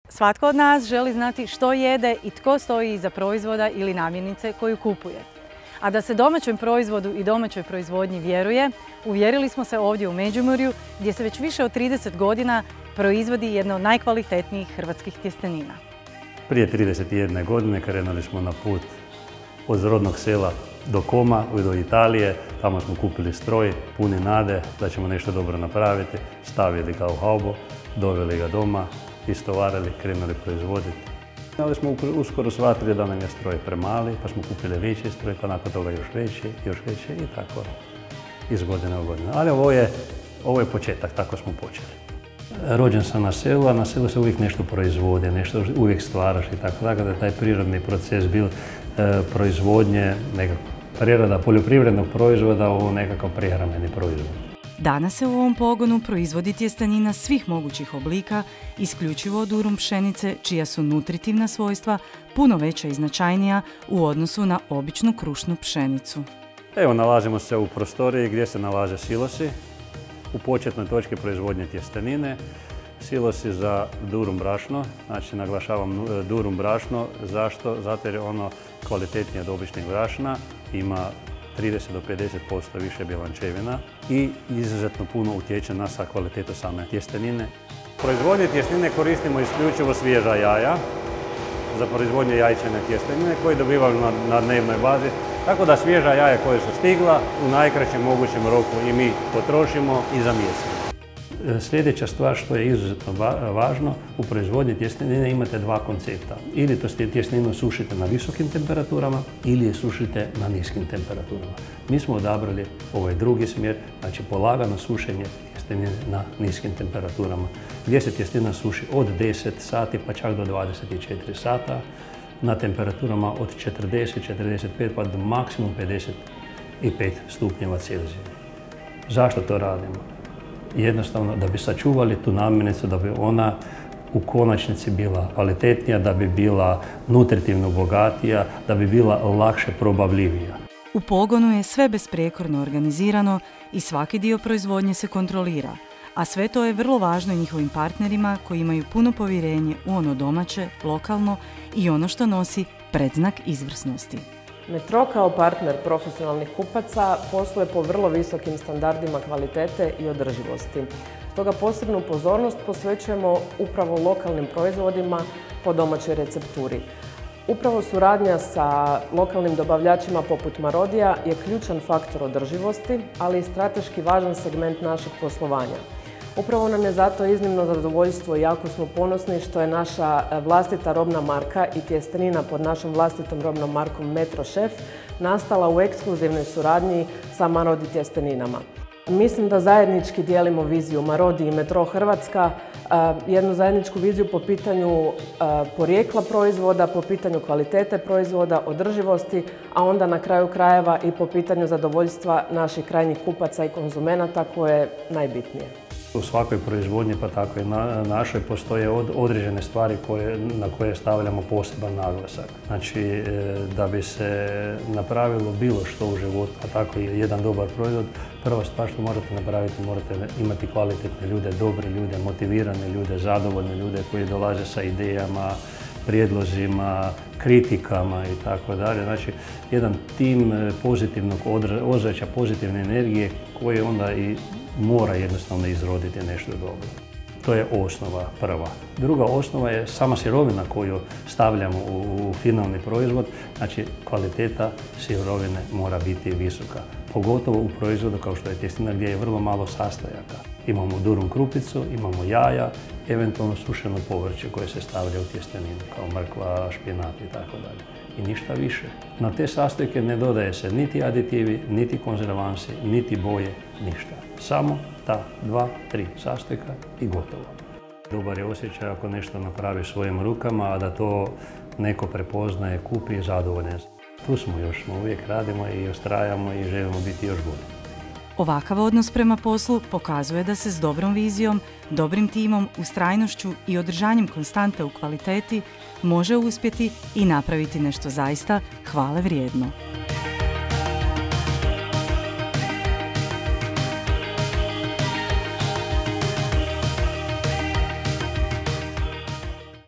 Svatko od nas želi znati što jede i tko stoji iza proizvoda ili namirnice koju kupuje. A da se domaćem proizvodu i domaćoj proizvodnji vjeruje, uvjerili smo se ovdje u Međimurju, gdje se već više od 30 godina proizvodi jedna od najkvalitetnijih hrvatskih tjestenina. Prije 31 godine krenuli smo na put od rodnog sela do Koma, do Italije. Tamo smo kupili stroj, puni nade da ćemo nešto dobro napraviti, stavili ga u haubu, doveli ga doma, istovarili, krenuli proizvoditi. Ali smo uskoro shvatili da nam je stroj premali, pa smo kupili veći stroj, pa nakon toga još veći i tako iz godine u godinu. Ali ovo je početak, tako smo počeli. Rođen sam na selu, a na selu se uvijek nešto proizvodi, nešto uvijek stvaraš i tako da je taj prirodni proces bil proizvodnje, prerada poljoprivrednog proizvoda u nekakav prehrambeni proizvod. Danas se u ovom pogonu proizvodi tjestenina svih mogućih oblika, isključivo od durum pšenice, čija su nutritivna svojstva puno veća i značajnija u odnosu na običnu krušnu pšenicu. Evo, nalazimo se u prostoriji gdje se nalaze silosi. U početnoj točki proizvodnje tjestenine. Silosi za durum brašno, znači naglašavam durum brašno. Zašto? Zato jer je ono kvalitetnije od običnih brašna, ima 30 do 50% više bjelančevina i izuzetno puno utječe na kvalitetu same tjestenine. U proizvodnji tjestenine koristimo isključivo svježa jaja za proizvodnju jajčane tjestenine koje dobivamo na dnevnoj bazi. Tako da svježa jaja koja su stigla u najkraćem mogućem roku i mi potrošimo i zamjesimo. Sljedeća stvar što je izuzetno važno, u proizvodnji tjestenine imate dva koncepta. Ili to tjesteninu sušite na visokim temperaturama ili je sušite na niskim temperaturama. Mi smo odabrali ovaj drugi smjer, znači polagano sušenje tjestenine na niskim temperaturama, gdje se tjestina suši od 10 sati pa čak do 24 sata, na temperaturama od 40-45 pa do maksimum 55 stupnjeva Celzija. Zašto to radimo? Jednostavno da bi sačuvali tu namirnicu, da bi ona u konačnici bila kvalitetnija, da bi bila nutritivno bogatija, da bi bila lakše probavljivija. U pogonu je sve besprijekorno organizirano i svaki dio proizvodnje se kontrolira, a sve to je vrlo važno njihovim partnerima koji imaju puno povjerenje u ono domaće, lokalno i ono što nosi predznak izvrsnosti. Metro kao partner profesionalnih kupaca posluje po vrlo visokim standardima kvalitete i održivosti. Stoga posebnu pozornost posvećujemo upravo lokalnim proizvodima po domaćoj recepturi. Upravo suradnja sa lokalnim dobavljačima poput Marodija je ključan faktor održivosti, ali i strateški važan segment našeg poslovanja. Upravo nam je zato iznimno zadovoljstvo i jako smo ponosni što je naša vlastita robna marka i tjestenina pod našom vlastitom robnom markom Metro Chef nastala u ekskluzivnoj suradnji sa Marodi tjesteninama. Mislim da zajednički dijelimo viziju Marodi i Metro Hrvatska, jednu zajedničku viziju po pitanju porijekla proizvoda, po pitanju kvalitete proizvoda, održivosti, a onda na kraju krajeva i po pitanju zadovoljstva naših krajnjih kupaca i konzumenata koje je najbitnije. U svakoj proizvodnji, pa tako i našoj, postoje određene stvari na koje stavljamo poseban naglasak. Znači, da bi se napravilo bilo što u životu, a tako i jedan dobar proizvod, prva stvar što morate napraviti, morate imati kvalitetne ljude, dobre ljude, motivirane ljude, zadovoljne ljude koji dolaze sa idejama, prijedlozima, kritikama i tako dalje. Znači, jedan tim pozitivnog ozračja, pozitivne energije koje onda i mora jednostavno izroditi nešto dobro. To je osnova prva. Druga osnova je sama sirovina koju stavljamo u finalni proizvod. Znači, kvaliteta sirovine mora biti visoka. Pogotovo u proizvodu kao što je tjestina gdje je vrlo malo sastojaka. Imamo durum krupicu, imamo jaja, eventualno sušeno povrće koje se stavlja u tjesteninu kao mrkva, špinat i tako dalje. I ništa više. Na te sastojke ne dodaje se niti aditivi, niti konzervansi, niti boje, ništa. Samo ta 2-3 sastojka i gotovo. Dobar je osjećaj ako nešto napravi svojim rukama, a da to neko prepoznaje, kupi i zadovoljan. Tu smo još, uvijek radimo i ustrajamo i želimo biti još bolji. Ovakav odnos prema poslu pokazuje da se s dobrom vizijom, dobrim timom, ustrajnošću i održanjem konstante u kvaliteti može uspjeti i napraviti nešto zaista hvale vrijedno.